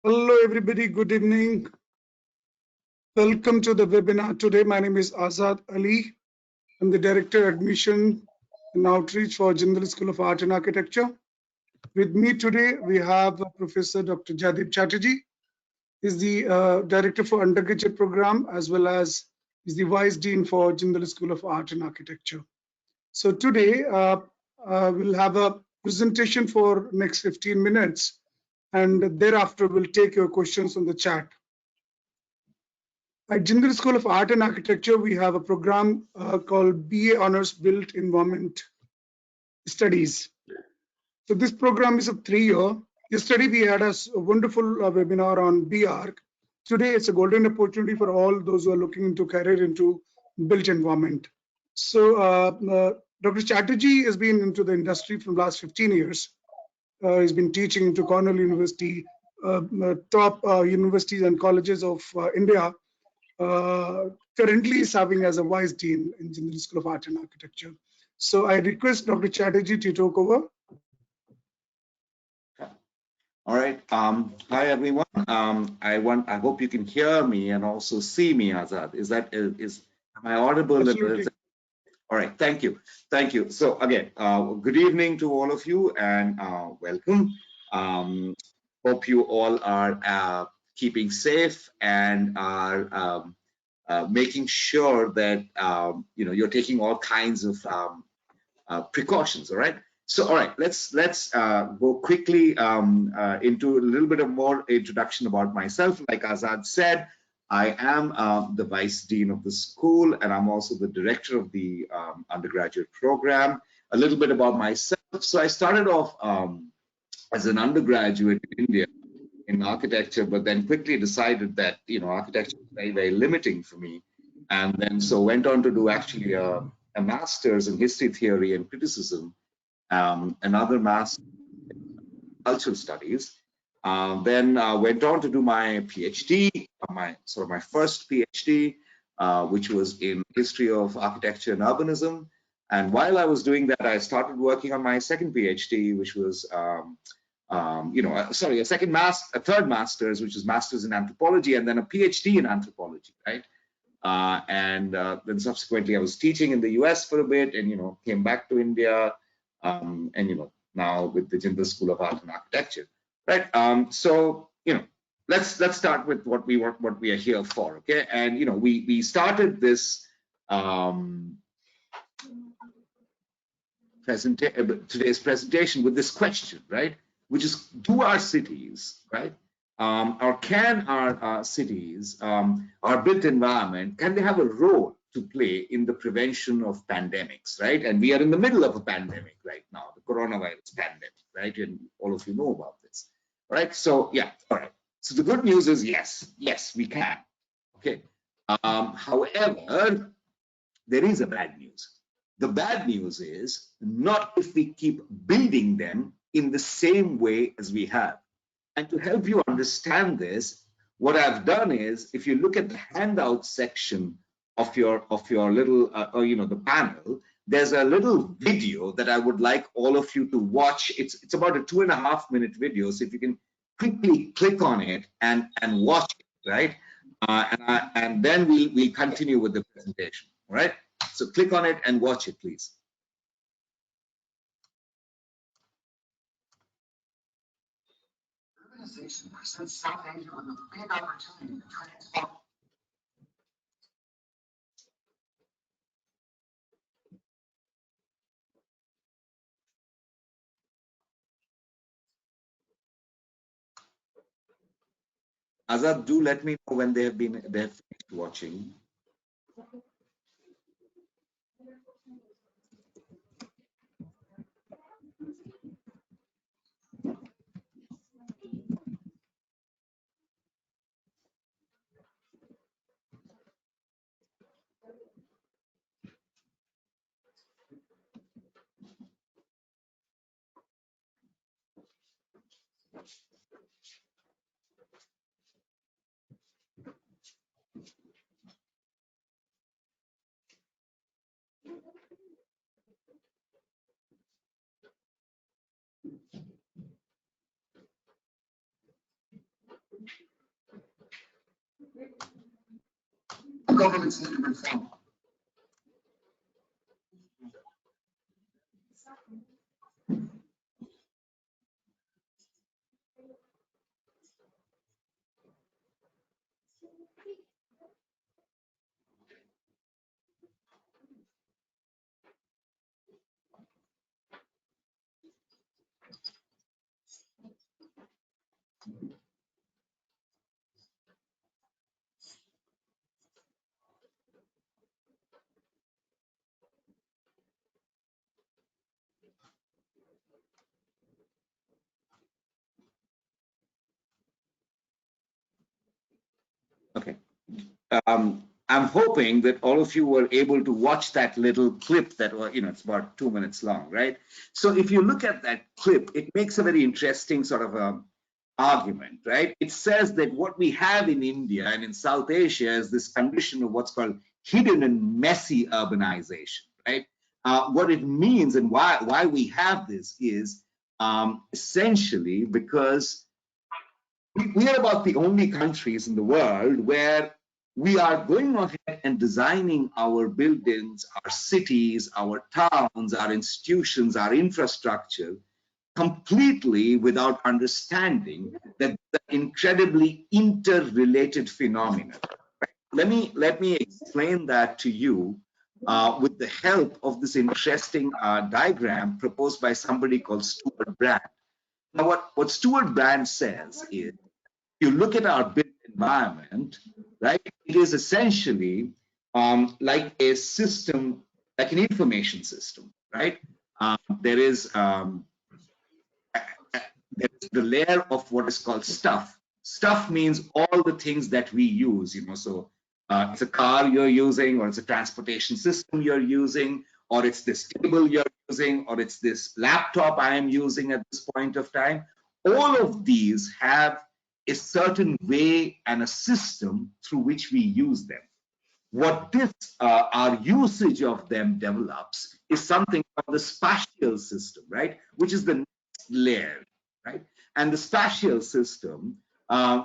Hello, everybody. Good evening. Welcome to the webinar today. My name is Azad Ali. I'm the Director Admission and Outreach for Jindal School of Art and Architecture. With me today, we have Professor Dr. Jaideep Chatterjee. He's the Director for Undergraduate Program, as well as is the Vice Dean for Jindal School of Art and Architecture. So today, we'll have a presentation for next 15 minutes, and thereafter we'll take your questions on the chat. At Jindal School of Art and Architecture, we have a program called BA Honors Built Environment Studies. So this program is a 3-year. Yesterday, we had a wonderful webinar on BARC. Today, it's a golden opportunity for all those who are looking into career into built environment. So Dr. Chatterjee has been into the industry from last 15 years. He's been teaching into Cornell University, top universities and colleges of India. Currently serving as a Vice Dean in Jindal School of Art and Architecture. So I request Dr. Chatterjee to talk over. All right. Hi, everyone. I hope you can hear me and also see me, Azad. Am I audible? Absolutely. All right. Thank you. Thank you. So again, good evening to all of you and welcome. Hope you all are keeping safe and are making sure that you're taking all kinds of precautions. All right. So all right, let's go quickly into a little bit of more introduction about myself. Like Azad said, I am the Vice Dean of the school, and I'm also the Director of the undergraduate program. A little bit about myself. So I started off as an undergraduate in India in architecture, but then quickly decided that architecture is very, very limiting for me, and then so went on to do actually a master's in history, theory, and criticism, another master's in cultural studies. Then went on to do my PhD, my first PhD, which was in history of architecture and urbanism. And while I was doing that, I started working on my second PhD, which was a third master's, which is master's in anthropology, and then a PhD in anthropology, right? Then subsequently I was teaching in the US for a bit, and came back to India, and now with the Jindal School of Art and Architecture, right? So let's start with what we are here for, okay? And we started this today's presentation with this question, right? Which is, do our cities, right, or can our cities, our built environment, can they have a role to play in the prevention of pandemics, right? And we are in the middle of a pandemic right now, the coronavirus pandemic, right? And all of you know about this, right? So yeah, all right. So the good news is yes, we can, okay? However, there is a bad news. The bad news is not if we keep building them in the same way as we have. And to help you understand this, what I've done is, if you look at the handout section of your little, the panel, there's a little video that I would like all of you to watch. It's about a 2.5-minute video, so if you can quickly click on it and watch it, right? And then we'll continue with the presentation, all right? So click on it and watch it, please. Urbanization presents South Asia with a big opportunity to transform. Azad, do let me know when they have finished watching. governments need to reform. Okay. I'm hoping that all of you were able to watch that little clip that was, it's about 2 minutes long, right? So if you look at that clip, it makes a very interesting sort of argument, right? It says that what we have in India and in South Asia is this condition of what's called hidden and messy urbanization, right? What it means and why we have this is essentially because we are about the only countries in the world where we are going ahead and designing our buildings, our cities, our towns, our institutions, our infrastructure completely without understanding that the incredibly interrelated phenomena. Let me explain that to you with the help of this interesting diagram proposed by somebody called Stuart Brand. Now, what Stuart Brand says is, you look at our built environment, right? It is essentially like a system, like an information system, right? There is there's the layer of what is called stuff. Stuff means all the things that we use, so it's a car you're using, or it's a transportation system you're using, or it's this table you're using, or it's this laptop I am using at this point of time. All of these have a certain way and a system through which we use them. What this, our usage of them develops is something called the spatial system, right? Which is the next layer, right? And the spatial system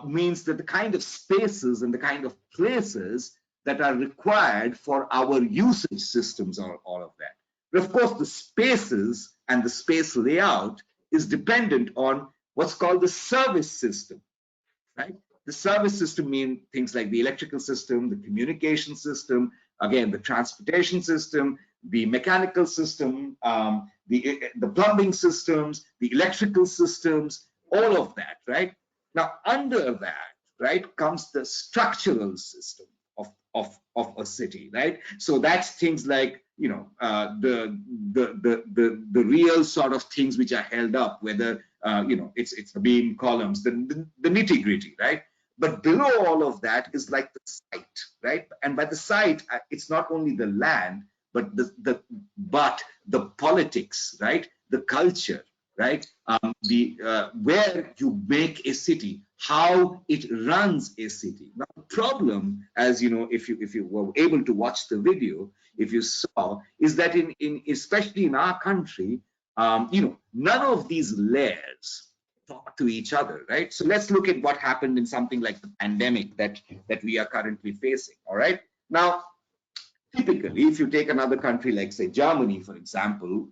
means that the kind of spaces and the kind of places that are required for our usage systems are all of that. But of course, the spaces and the space layout is dependent on what's called the service system, right? The service system means things like the electrical system, the communication system, again, the transportation system, the mechanical system, the plumbing systems, the electrical systems, all of that, right? Now, under that, right, comes the structural system of a city, right? So that's things like, the real sort of things which are held up, whether it's the beam columns, the nitty gritty, right? But below all of that is like the site, right? And by the site, it's not only the land, but the politics, right? The culture, right? Where you make a city, how it runs a city. Now, the problem, as you know, if you were able to watch the video, if you saw, is that in especially in our country, none of these layers talk to each other, right? So let's look at what happened in something like the pandemic that we are currently facing. All right. Now, typically, if you take another country like, say, Germany, for example,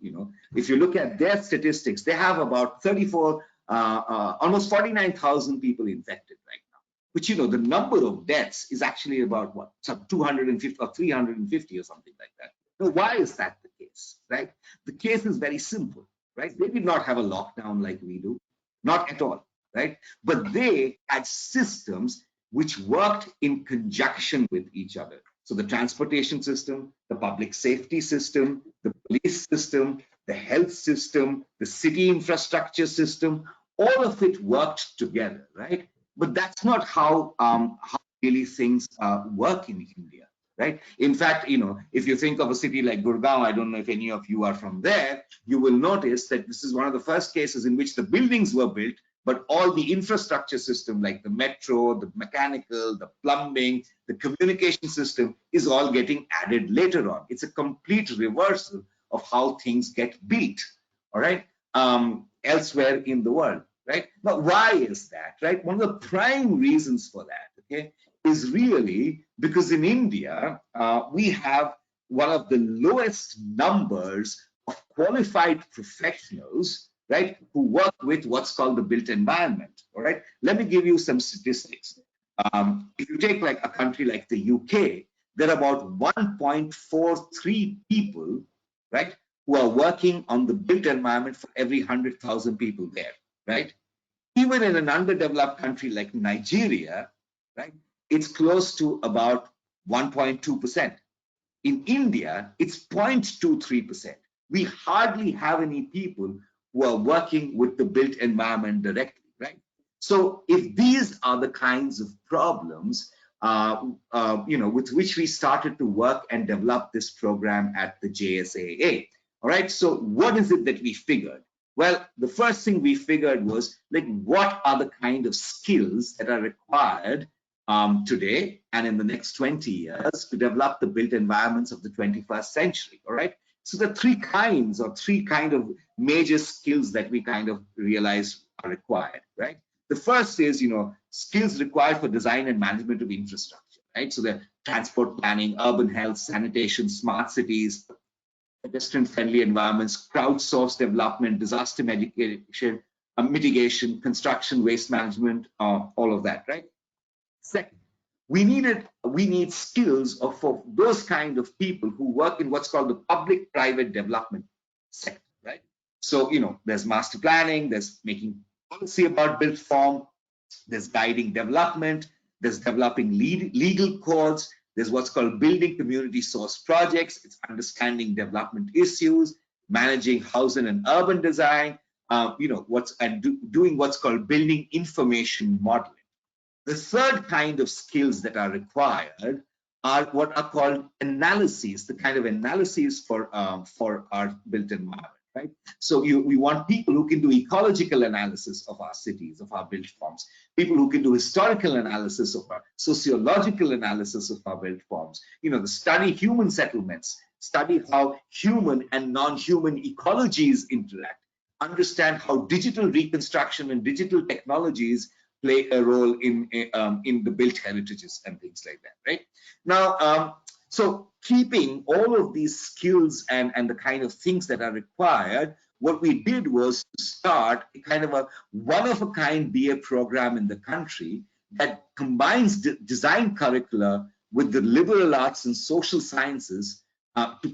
if you look at their statistics, they have about 34, almost 49,000 people infected right now. Which, the number of deaths is actually about what, some 250 or 350 or something like that. Now, why is that the case, right? The case is very simple, right? They did not have a lockdown like we do, not at all, right? But they had systems which worked in conjunction with each other. So the transportation system, the public safety system, the police system, the health system, the city infrastructure system, all of it worked together, right? But that's not how really things work in India, right? In fact, if you think of a city like Gurgaon, I don't know if any of you are from there, you will notice that this is one of the first cases in which the buildings were built, but all the infrastructure system like the metro, the mechanical, the plumbing, the communication system is all getting added later on. It's a complete reversal of how things get built, all right, elsewhere in the world, right? But why is that, right? One of the prime reasons for that, okay, is really because in India, we have one of the lowest numbers of qualified professionals, right, who work with what's called the built environment. All right, let me give you some statistics. If you take like a country like the UK, there are about 1.43 people, right, who are working on the built environment for every 100,000 people there, right? Even in an underdeveloped country like Nigeria, right, it's close to about 1.2%. In India, it's 0.23%. We hardly have any people who are working with the built environment directly, right? So if these are the kinds of problems, with which we started to work and develop this program at the JSAA, all right, so what is it that we figured? Well, the first thing we figured was like, what are the kind of skills that are required today and in the next 20 years to develop the built environments of the 21st century, all right? So the three kind of major skills that we kind of realized are required, right? The first is, skills required for design and management of infrastructure, right? So the transport planning, urban health, sanitation, smart cities, pedestrian-friendly environments, crowdsourced development, disaster mitigation, construction, waste management, all of that, right? Second, we need skills for those kind of people who work in what's called the public-private development sector, right? So, there's master planning, there's making policy about built form, there's guiding development, there's developing legal codes, there's what's called building community source projects, it's understanding development issues, managing housing and urban design, doing what's called building information modeling. The third kind of skills that are required are what are called analyses, the kind of analyses for our built environment, right? So we want people who can do ecological analysis of our cities, of our built forms, people who can do historical analysis of our sociological analysis of our built forms, the study human settlements, study how human and non-human ecologies interact, understand how digital reconstruction and digital technologies play a role in the built heritages and things like that, right? Now, so keeping all of these skills and the kind of things that are required, what we did was to start a kind of a one-of-a-kind BA program in the country that combines design curricula with the liberal arts and social sciences to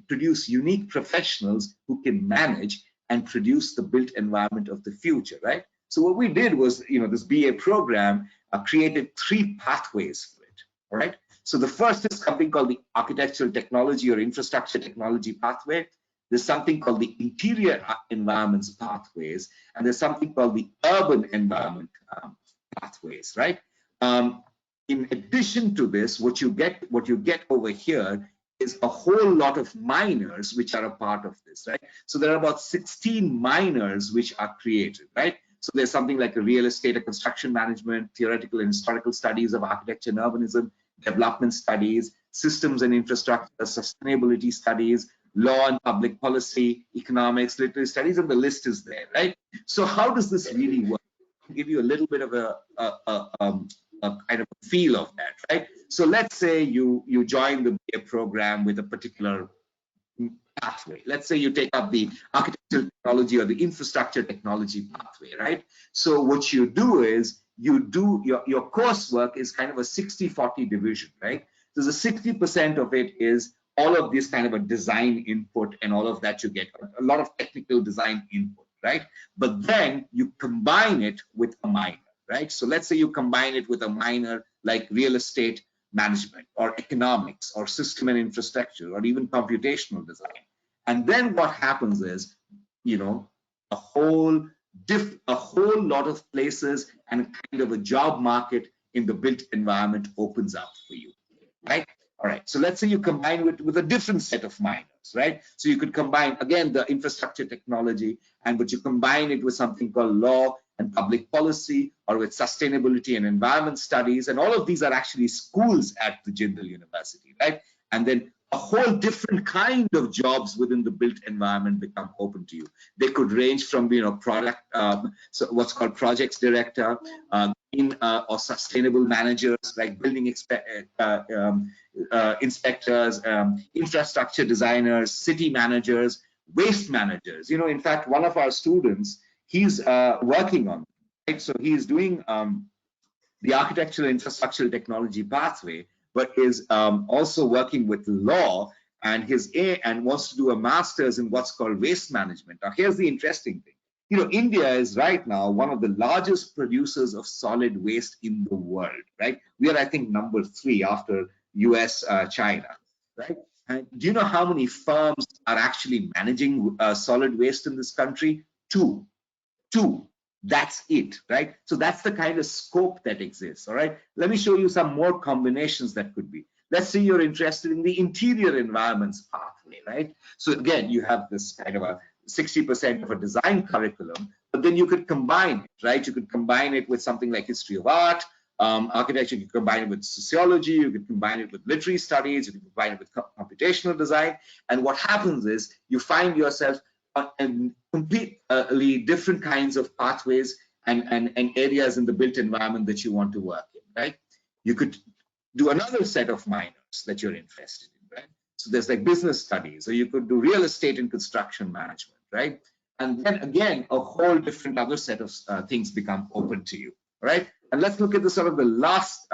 produce unique professionals who can manage and produce the built environment of the future, right? So what we did was, this BA program created three pathways for it, all right? So the first is something called the architectural technology or infrastructure technology pathway. There's something called the interior environments pathways, and there's something called the urban environment pathways, right? In addition to this, what you get over here is a whole lot of minors which are a part of this, right? So there are about 16 minors which are created, right? So there's something like a real estate, a construction management, theoretical and historical studies of architecture and urbanism, development studies, systems and infrastructure, sustainability studies, law and public policy, economics, literary studies, and the list is there, right? So how does this really work? I'll give you a little bit of a kind of a feel of that, right? So let's say you join the BA program with a particular pathway. Let's say you take up the architectural technology or the infrastructure technology pathway, right? So what you do is you do your coursework is kind of a 60-40 division, right? So the 60% of it is all of this kind of a design input and all of that you get, a lot of technical design input, right? But then you combine it with a minor, right? So let's say you combine it with a minor like real estate management or economics or system and infrastructure or even computational design. And then what happens is, a whole lot of places and kind of a job market in the built environment opens up for you, right? All right, so let's say you combine it with a different set of minors, right? So you could combine, again, the infrastructure technology, but you combine it with something called law and public policy, or with sustainability and environment studies, and all of these are actually schools at the Jindal University, right? And then a whole different kind of jobs within the built environment become open to you. They could range from, product, so what's called projects director, or sustainable managers like building inspectors, infrastructure designers, city managers, waste managers. In fact, one of our students, he's working on, right? So he's doing the architectural infrastructural technology pathway, but is also working with law, and wants to do a master's in what's called waste management. Now, here's the interesting thing. India is right now one of the largest producers of solid waste in the world, right? We are, I think, number 3 after US, China, right? And do you know how many firms are actually managing solid waste in this country? Two. That's it, right? So that's the kind of scope that exists. All right, let me show you some more combinations that could be. Let's say you're interested in the interior environments pathway, right? So again, you have this kind of a 60% of a design curriculum, but then you could combine it, right? You could combine it with something like history of art, architecture. You could combine it with sociology, you could combine it with literary studies, you could combine it with computational design, and what happens is you find yourself and completely different kinds of pathways and areas in the built environment that you want to work in, right? You could do another set of minors that you're interested in, right? So there's like business studies, or you could do real estate and construction management, right? And then again, a whole different other set of things become open to you, right? And let's look at the sort of the last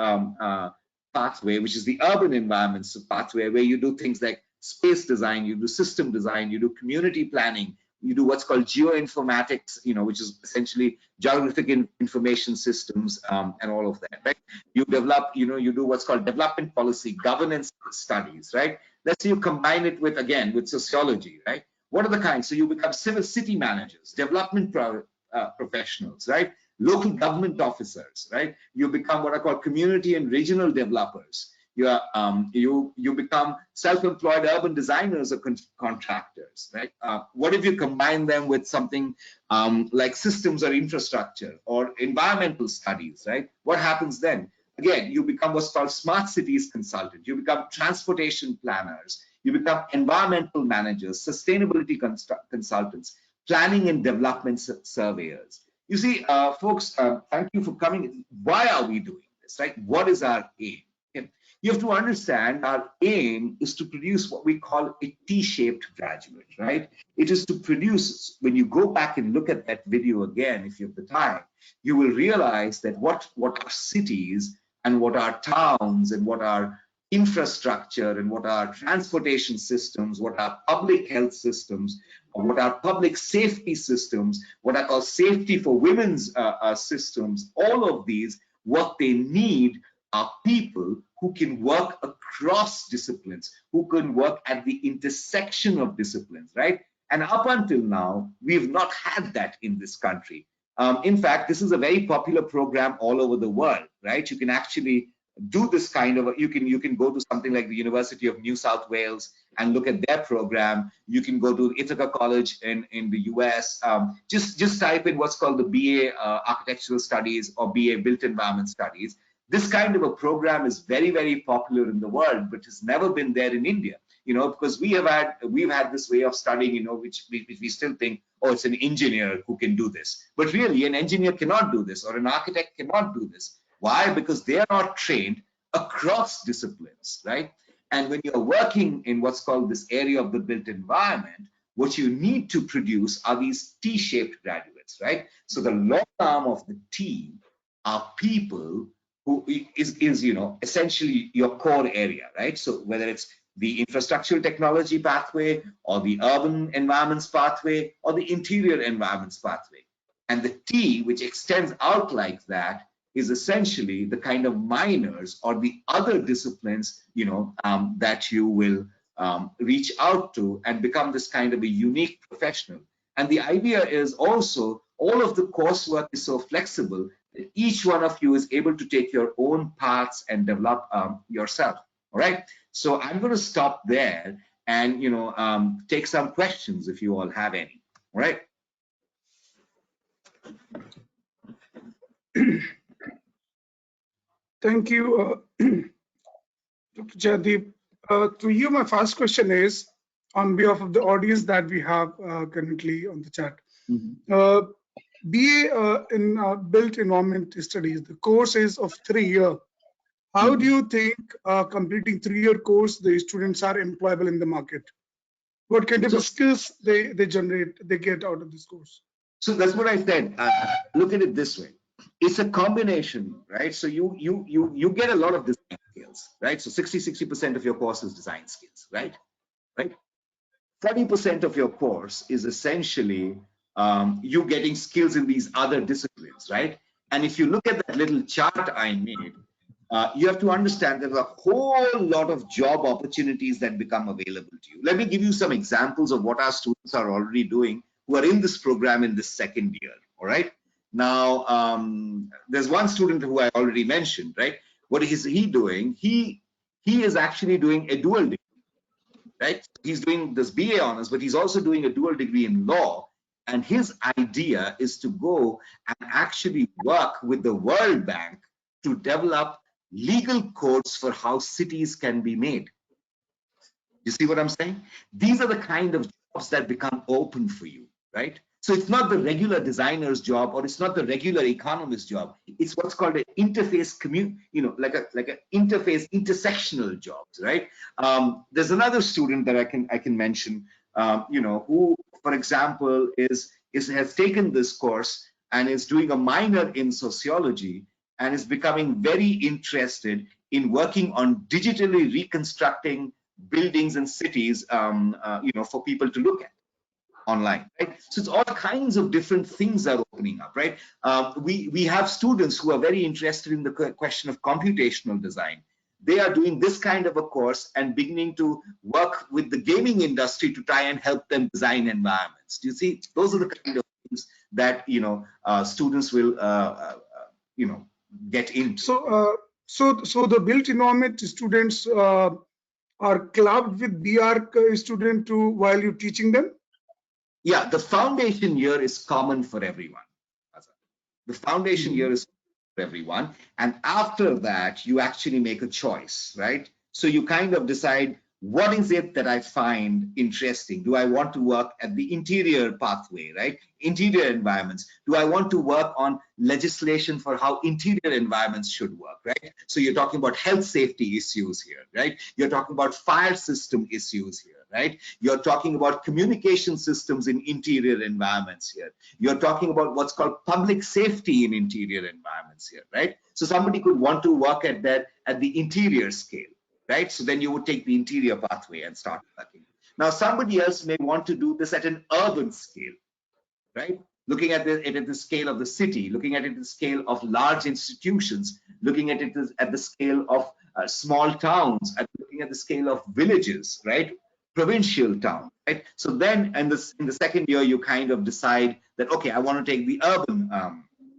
pathway, which is the urban environments pathway, where you do things like space design, you do system design, you do community planning, you do what's called geoinformatics, which is essentially geographic information systems, and all of that, right? You develop, you do what's called development policy, governance studies, right? Let's say you combine it with, again, with sociology, right? What are the kinds? So you become civil city managers, development professionals, right? Local government officers, right? You become what I call community and regional developers. You become self-employed urban designers or contractors, right? What if you combine them with something like systems or infrastructure or environmental studies, right? What happens then? Again, you become what's called smart cities consultant. You become transportation planners. You become environmental managers, sustainability consultants, planning and development surveyors. You see, folks, thank you for coming. Why are we doing this, right? What is our aim? You have to understand our aim is to produce what we call a T-shaped graduate, right? It is to produce, when you go back and look at that video again, if you have the time, you will realize that what our cities and what our towns and what our infrastructure and what our transportation systems, what our public health systems, what our public safety systems, what I call safety for women's systems, all of these, what they need are people who can work across disciplines, who can work at the intersection of disciplines, right? And up until now, we've not had that in this country. In fact, this is a very popular program all over the world, right? You can actually do this kind of, you can go to something like the University of New South Wales and look at their program. You can go to Ithaca College in the US. Just type in what's called the BA Architectural Studies or BA Built Environment Studies. This kind of a program is very, very popular in the world, but has never been there in India, because we've had this way of studying, which we still think, oh, it's an engineer who can do this. But really, an engineer cannot do this, or an architect cannot do this. Why? Because they are not trained across disciplines, right? And when you're working in what's called this area of the built environment, what you need to produce are these T-shaped graduates, right? So the long arm of the T are people who is essentially your core area, right? So whether it's the infrastructural technology pathway or the urban environments pathway or the interior environments pathway. And the T, which extends out like that, is essentially the kind of minors or the other disciplines, that you will reach out to and become this kind of a unique professional. And the idea is also all of the coursework is so flexible that each one of you is able to take your own paths and develop yourself. All right. So I'm going to stop there and take some questions if you all have any. All right. Thank you, Dr. Jaideep. To you, my first question is on behalf of the audience that we have currently on the chat. Mhm. Uh, BA in Built Environment Studies, the course is of 3 years. How do Mhm. you think completing 3-year course, the students are employable in the market? What kind So, of skills they generate, they get out of this course? so that's what I said. Look at it this way. It's a combination, right? So you get a lot of design skills, right? So 60% of your course is design skills, right? Right? 40% of your course is essentially you getting skills in these other disciplines, right? And if you look at that little chart I made, you have to understand there's a whole lot of job opportunities that become available to you. Let me give you some examples of what our students are already doing who are in this program in this second year, all right? Now, there's one student who I already mentioned, right? What is he doing? He is actually doing a dual degree, right? He's doing this BA honors, but he's also doing a dual degree in law. And his idea is to go and actually work with the World Bank to develop legal codes for how cities can be made. You see what I'm saying? These are the kind of jobs that become open for you, right? So it's not the regular designer's job or it's not the regular economist's job. It's what's called an interface like a interface intersectional jobs, right? There's another student that I can mention, who, for example, has taken this course and is doing a minor in sociology and is becoming very interested in working on digitally reconstructing buildings and cities, for people to look at online, right? So it's all kinds of different things are opening up, right? We have students who are very interested in the question of computational design. They are doing this kind of a course and beginning to work with the gaming industry to try and help them design environments. Do you see? Those are the kind of things that students will get into. So the built environment students are clubbed with BR student too while you're teaching them? Yeah, the foundation year is common for everyone. The foundation year is for everyone. And after that, you actually make a choice, right? So you kind of decide, what is it that I find interesting? Do I want to work at the interior pathway, right? Interior environments. Do I want to work on legislation for how interior environments should work, right? So you're talking about health safety issues here, right? You're talking about fire system issues here, right? You're talking about communication systems in interior environments here. You're talking about what's called public safety in interior environments here, right? So somebody could want to work at that at the interior scale, right? So then you would take the interior pathway and start working. Now, somebody else may want to do this at an urban scale, right? Looking at it at the scale of the city, looking at it at the scale of large institutions, looking at it at the scale of small towns, and looking at the scale of villages, right? Provincial town, right? So then, in the second year, you kind of decide that, okay, I want to take the urban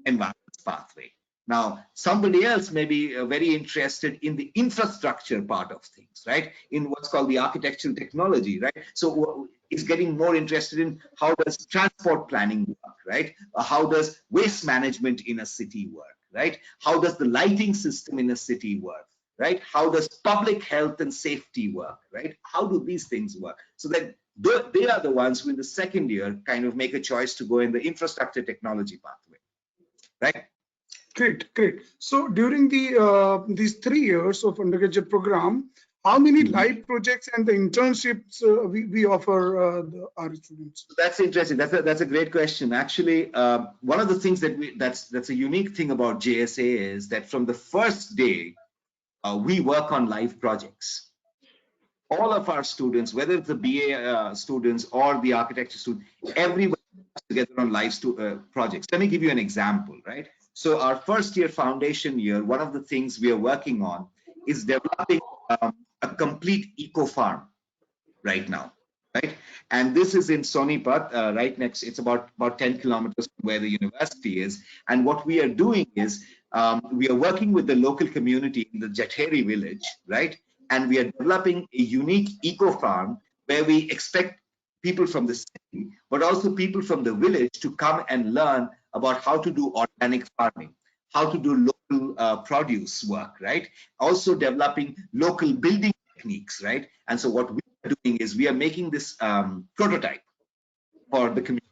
environments pathway. Now, somebody else may be very interested in the infrastructure part of things, right? In what's called the architectural technology, right? So is getting more interested in how does transport planning work, right? How does waste management in a city work, right? How does the lighting system in a city work, right? How does public health and safety work, right? How do these things work? So that they are the ones who in the second year kind of make a choice to go in the infrastructure technology pathway, right? Great, great. So during these 3 years of undergraduate program, how many live projects and the internships we offer our students? That's interesting. That's a great question. Actually, one of the things that's a unique thing about JSAA is that from the first day, we work on live projects. All of our students, whether it's the BA students or the architecture students, everybody works together on live projects. Let me give you an example, right? So our first year foundation year, one of the things we are working on is developing a complete eco farm right now, right? And this is in Sonipat, right next. It's about 10 kilometers from where the university is. And what we are doing is we are working with the local community in the Jatheri village, right? And we are developing a unique eco farm where we expect people from the city, but also people from the village to come and learn about how to do organic farming, how to do local produce work, right? Also developing local building techniques, right? And so what we are doing is we are making this prototype for the community,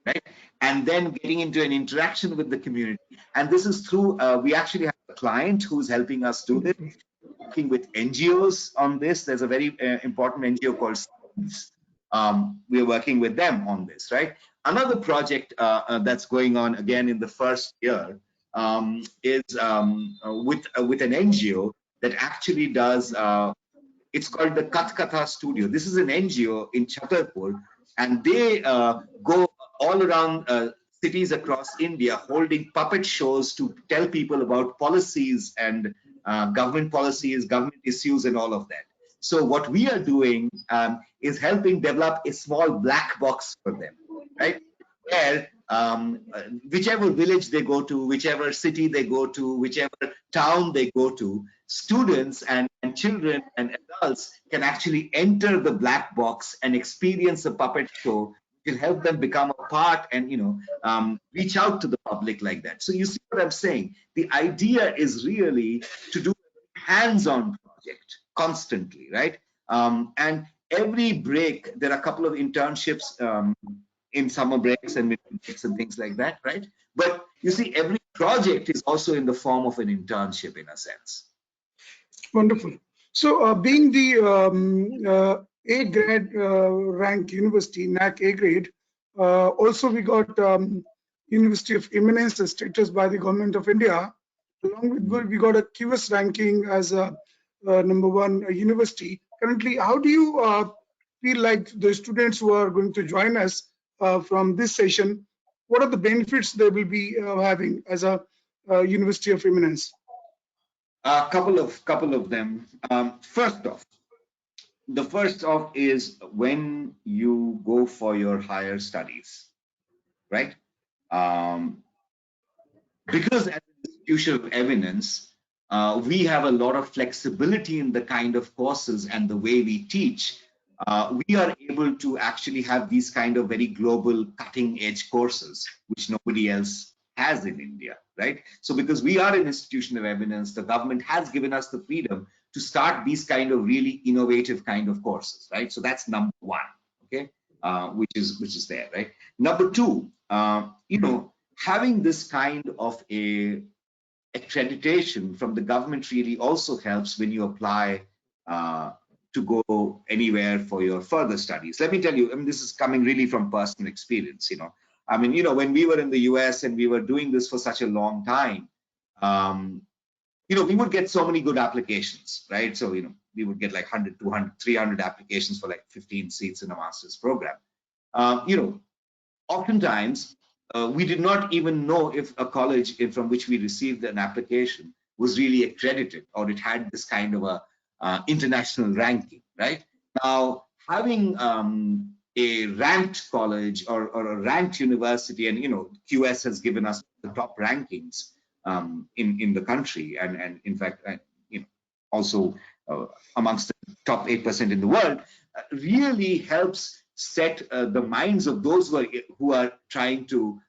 right? And then getting into an interaction with the community. And this is through, we actually have a client who's helping us do this, Wonderful. working with NGOs on this. There's a very important NGO called Seeds. We're working with them on this, right? Another project that's going on again in the first year is with an NGO that actually does it's called the Katkatha Studio. This is an NGO in Chhatarpur, and they go all around cities across India holding puppet shows to tell people about policies and government policies, government issues, and all of that. So what we are doing is helping develop a small black box for them, right? Where whichever village they go to, whichever city they go to, whichever town they go to, students and children and adults can actually enter the black box and experience a puppet show. It will help them become a part and reach out to the public like that. So you see what I'm saying? The idea is really to do a hands-on project constantly, right? And every break, there are a couple of internships in summer breaks and winter breaks and things like that, right? But you see, every project is also in the form of an internship in a sense. Wonderful. So, being the A grade rank university, NAC A grade, also we got University of Eminence status by the government of India. Along with good, we got a QS ranking as a #1 university. Currently, how do you feel like the students who are going to join us from this session? What are the benefits they will be having as a University of Eminence? A couple of them. The first off is when you go for your higher studies, right? Um, because as an institution of eminence, we have a lot of flexibility in the kind of courses and the way we teach. We are able to actually have these kind of very global cutting edge courses, which nobody else has in India, right? So because we are an institution of eminence, the government has given us the freedom to start these kind of really innovative kind of courses, right? So that's number one, okay, which is there, right? Number two, having this kind of a accreditation from the government really also helps when you apply to go anywhere for your further studies. Let me tell you, I mean, this is coming really from personal experience. I mean, when we were in the US and we were doing this for such a long time, we would get so many good applications, right? So, we would get like 100, 200, 300 applications for like 15 seats in a master's program. Oftentimes, we did not even know if a college from which we received an application was really accredited or it had this kind of a international ranking, right? Now, having a ranked college or a ranked university, and QS has given us the top rankings in the country, and in fact, also amongst the top 8% in the world, really helps set the minds of those who are trying to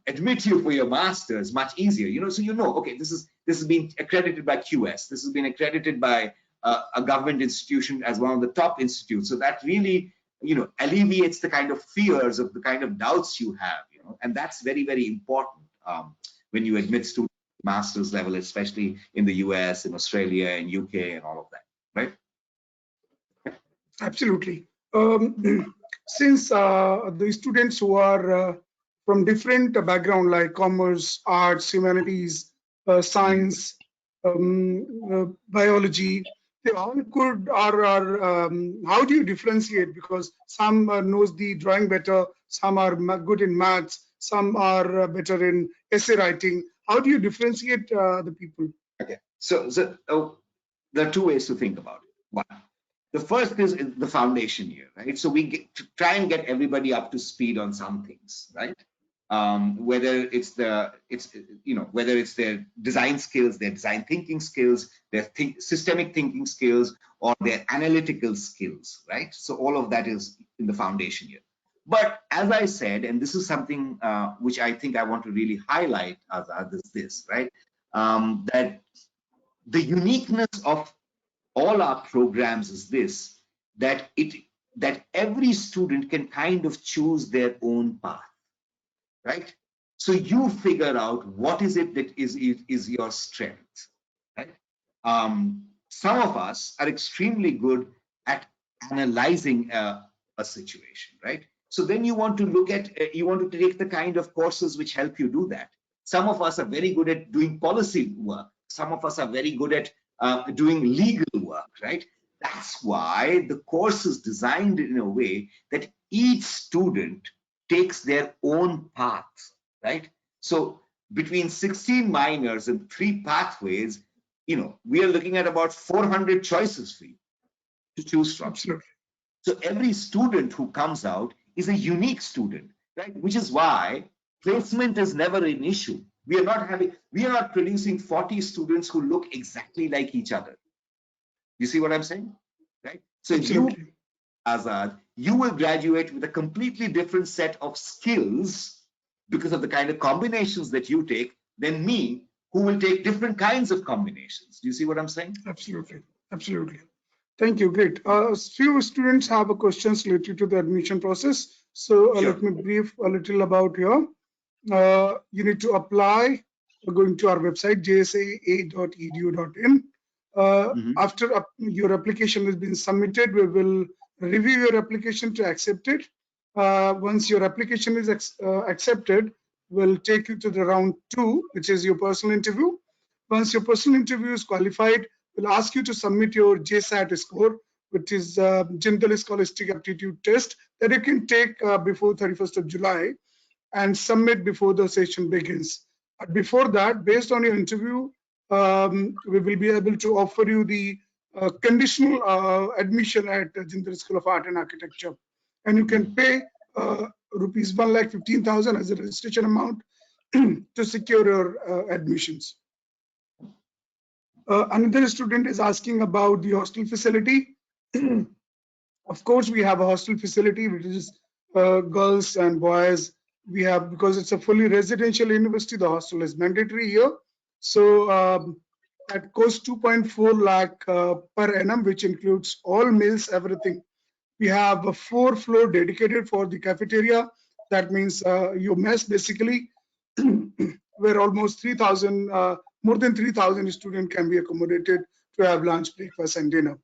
admit you for your masters much easier. So okay, this has been accredited by QS. This has been accredited by a government institution as one of the top institutes. So that really alleviates the kind of fears of the kind of doubts you have. And that's very, very important when you admit students to master's level, especially in the US, in Australia, and UK, and all of that, right? Absolutely. Since the students who are from different background like commerce, arts, humanities, science, biology, they all could are how do you differentiate? Because some knows the drawing better, some are good in maths, some are better in essay writing. How do you differentiate the people? Okay, so there are two ways to think about it. One, the first is the foundation year, right? So we try and get everybody up to speed on some things, right? Whether it's whether it's their design skills, their design thinking skills, their systemic thinking skills, or their analytical skills, right? So all of that is in the foundation year. But as I said, and this is something which I think I want to really highlight as this, right? That the uniqueness of all our programs is this, that every student can kind of choose their own path, right? So you figure out what is it that is your strength, right? Some of us are extremely good at analyzing a situation, right? So then you want to look at, you want to take the kind of courses which help you do that. Some of us are very good at doing policy work. Some of us are very good at doing legal work, right? That's why the course is designed in a way that each student takes their own path, right? So between 16 minors and 3 pathways, we are looking at about 400 choices for you to choose from. Absolutely. So every student who comes out is a unique student, right? Which is why placement is never an issue. We are not producing 40 students who look exactly like each other. You see what I'm saying? Right? So if you, Absolutely. Azad, you will graduate with a completely different set of skills because of the kind of combinations that you take than me, who will take different kinds of combinations. Do you see what I'm saying? Absolutely. Absolutely. Thank you. Great. Few students have a questions related to the admission process. So Sure. let me brief a little about here. You need to apply going to our website, jsaa.edu.in. Mhm. After your application has been submitted, we will review your application to accept it. Once your application is accepted, we'll take you to the round 2, which is your personal interview. Once your personal interview is qualified, we'll ask you to submit your JSAT score, which is Jindal Scholastic Aptitude Test that you can take before 31st of July and submit before the session begins. Before that, based on your interview, we will be able to offer you the conditional admission at Jindal School of Art and Architecture. And you can pay rupees 1,15,000 as a registration amount to secure your admissions. Another student is asking about the hostel facility. Of course, we have a hostel facility, which is girls and boys. We have, because it's a fully residential university, the hostel is mandatory here. So that costs 2.4 lakh per annum, which includes all meals, everything. We have a 4th floor dedicated for the cafeteria. That means your mess basically, where almost 3,000, more than 3,000 students can be accommodated to have lunch, breakfast, and dinner.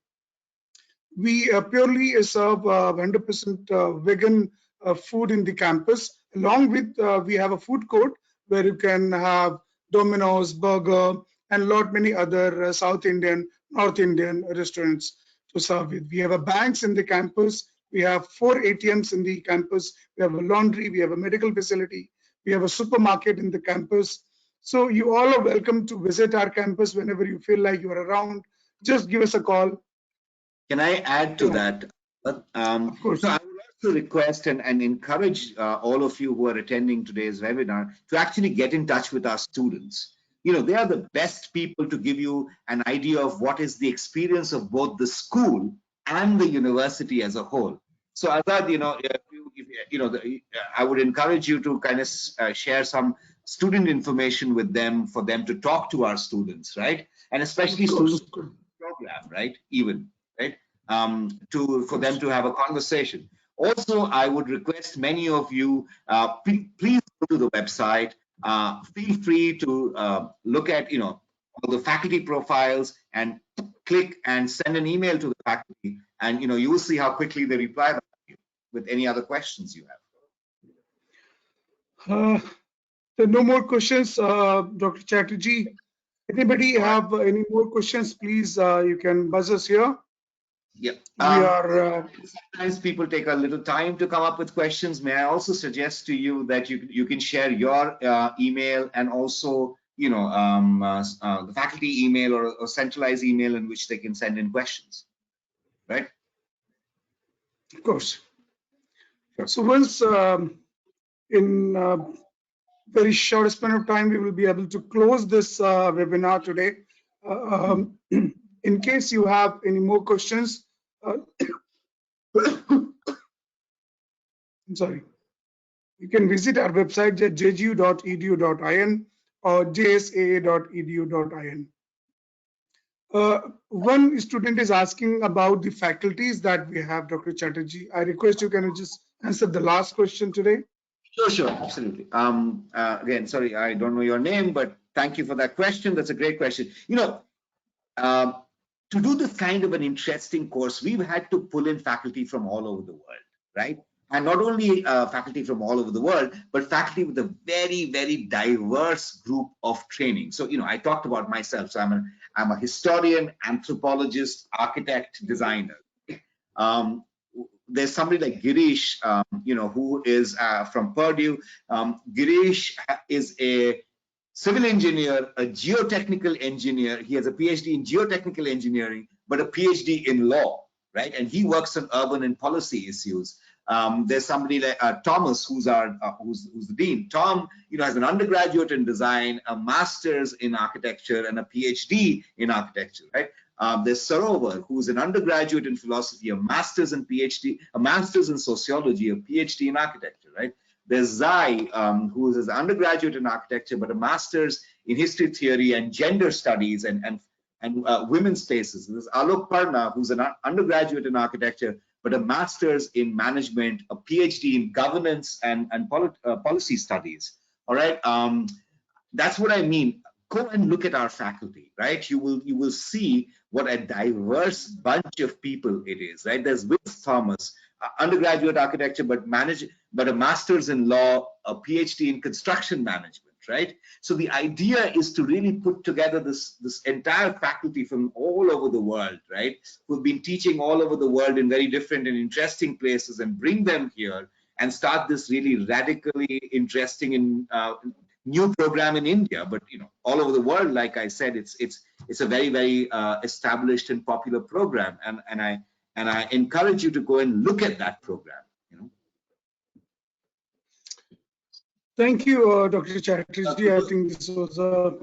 We purely serve 100% vegan food in the campus. Along with, we have a food court where you can have Domino's, burger, and lot many other South Indian, North Indian restaurants to serve with. We have a banks in the campus. We have 4 ATMs in the campus. We have a laundry. We have a medical facility. We have a supermarket in the campus. So you all are welcome to visit our campus whenever you feel like you are around. Just give us a call. Can I add to Yeah, that? of course. So I would also request and encourage all of you who are attending today's webinar to actually get in touch with our students. They are the best people to give you an idea of what is the experience of both the school and the university as a whole. So Azad, I would encourage you to kind of share some student information with them for them to talk to our students, right? And Of especially course. students program, right? Even, right? For them to have a conversation. Also, I would request many of you, please go to the website. Feel free to look at, all the faculty profiles and click and send an email to the faculty, and you will see how quickly they reply back to you with any other questions you have. So no more questions, Dr. Chatterjee. Anybody All right. have any more questions? Please, you can buzz us here. Yeah. We are. Sometimes people take a little time to come up with questions. May I also suggest to you that you can share your email and also the faculty email or centralized email in which they can send in questions, right? Of course. Sure. So once in very short span of time, we will be able to close this webinar today. In case you have any more questions, I'm sorry, you can visit our website at jgu.edu.in or jsaa.edu.in. One student is asking about the faculties that we have, Dr. Chatterjee. I request you, can you just answer the last question today? Sure, sure, absolutely. Again, sorry, I don't know your name, but thank you for that question. That's a great question. Um, to do this kind of an interesting course, we've had to pull in faculty from all over the world, right? And not only faculty from all over the world, but faculty with a very, very diverse group of training. So, I talked about myself. So I'm a historian, anthropologist, architect, designer. Um, there's somebody like Girish, who is from Purdue. Girish is a civil engineer, a geotechnical engineer. He has a PhD in geotechnical engineering, but a PhD in law, right? And he works on urban and policy issues. There's somebody like Thomas, who's the dean. Tom, has an undergraduate in design, a master's in architecture, and a PhD in architecture, right? There's Sarovar, who's an undergraduate in philosophy, a master's in PhD, a master's in sociology, a PhD in architecture, right? There's Zai, who is an undergraduate in architecture, but a master's in history theory and gender studies and women's spaces. There's Alok Parna, who's an undergraduate in architecture, but a master's in management, a PhD in governance and policy studies. All right. That's what I mean. Go and look at our faculty, right? You will see what a diverse bunch of people it is, right? There's Vince Thomas, undergraduate architecture, but a master's in law, a PhD in construction management, right? So the idea is to really put together this entire faculty from all over the world, right? Who've been teaching all over the world in very different and interesting places, and bring them here and start this really radically interesting and new program in India, but all over the world. Like I said, it's a very, very established and popular program, and I encourage you to go and look at that program. Thank you, Dr. Chatterjee. I think this was a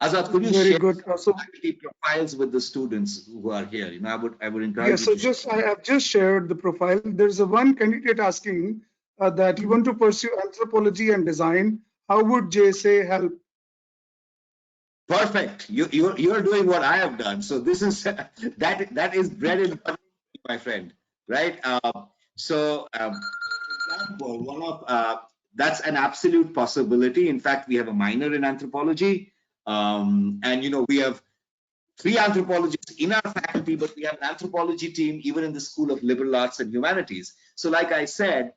Azad, could you very share good. faculty profiles with the students who are here? I would encourage Yeah, you so to. I have just shared the profile. There's a one candidate asking that you want to pursue anthropology and design. How would JSAA help? Perfect. You're doing what I have done. So this is that is bread and butter, my friend, right? For example, that's an absolute possibility. In fact, we have a minor in anthropology, and we have 3 anthropologists in our faculty, but we have an anthropology team even in the School of Liberal Arts and Humanities. So, like I said,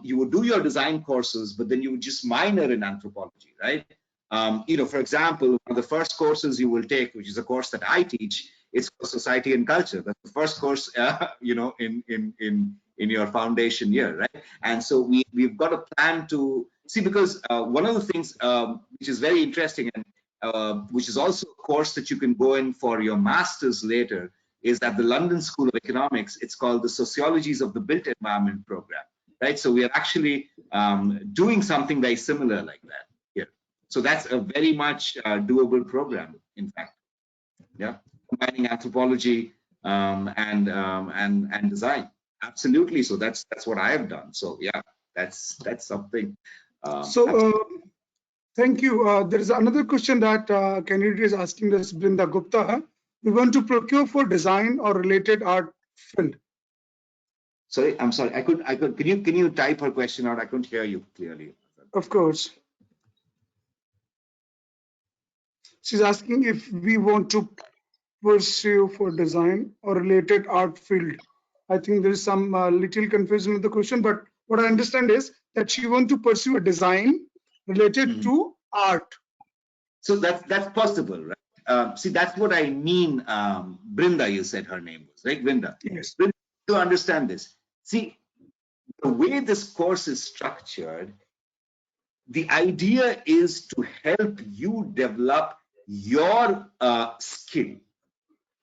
you would do your design courses, but then you would just minor in anthropology, right? For example, one of the first courses you will take, which is a course that I teach, it's called Society and Culture. That's the first course, in your foundation year, right? And so we've got a plan to see, because one of the things which is very interesting, and which is also a course that you can go in for your master's later, is at the London School of Economics. It's called the Sociologies of the Built Environment program, right? So we are actually doing something very similar like that here. So that's a very much doable program, in fact. Yeah, combining anthropology and design. Absolutely. So that's what I have done. So yeah, that's something. Thank you. There is another question that candidate is asking us, Brinda Gupta. We want to procure for design or related art field. Sorry, I'm sorry. I could. Can you type her question out? I couldn't hear you clearly. Of course. She's asking if we want to pursue for design or related art field. I think there is some little confusion with the question, but what I understand is that she wants to pursue a design related to art. So that's possible, right? See, that's what I mean. Brinda, you said her name was, right? Brinda. Yes. Brinda, to understand this. See, the way this course is structured, the idea is to help you develop your skill,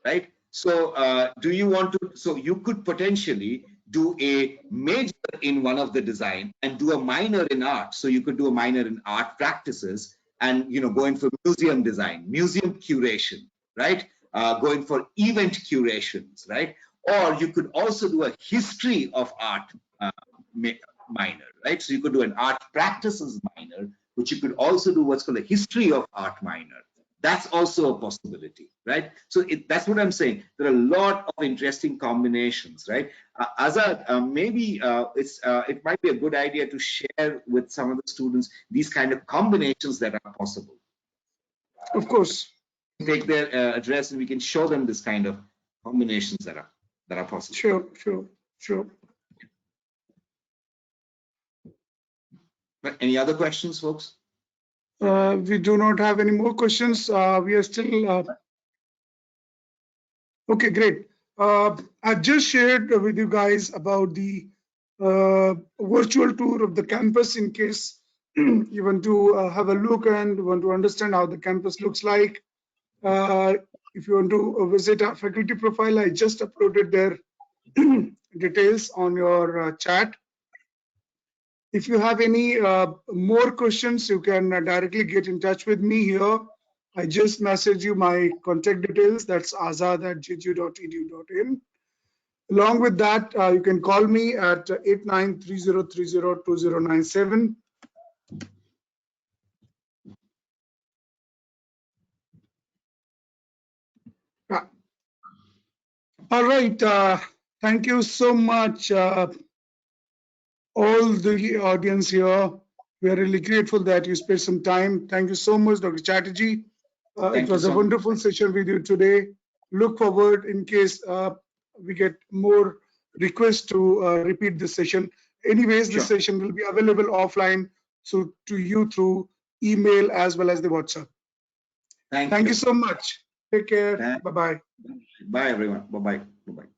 right? So do you want to, so you could potentially do a major in one of the design and do a minor in art. So you could do a minor in art practices and going for museum design, museum curation, right? Going for event curations, right? Or you could also do a history of art minor, right? So you could do an art practices minor, but you could also do what's called a history of art minor. That's also a possibility, right? So that's what I'm saying. There are a lot of interesting combinations, right? Azad, maybe it might be a good idea to share with some of the students these kind of combinations that are possible. Of course. Take their address and we can show them this kind of combinations that are possible. Sure. But any other questions, folks? We do not have any more questions. We are still okay. Great. I just shared with you guys about the virtual tour of the campus in case you want to have a look and want to understand how the campus looks like. If you want to visit our faculty profile, I just uploaded their details on your chat. If you have any more questions, you can directly get in touch with me here. I just message you my contact details. That's azad@jju.edu.in. Along with that, you can call me at 8930302097. All right. Thank you so much, all the audience here. We are really grateful that you spent some time. Thank you so much, Dr. Chatterjee. It was a wonderful session with you today. Look forward in case we get more requests to repeat this session. Anyways, this session will be available offline so to you through email as well as the WhatsApp. Thank you so much. Take care. Bye-bye. Bye, everyone. Bye-bye. Bye-bye.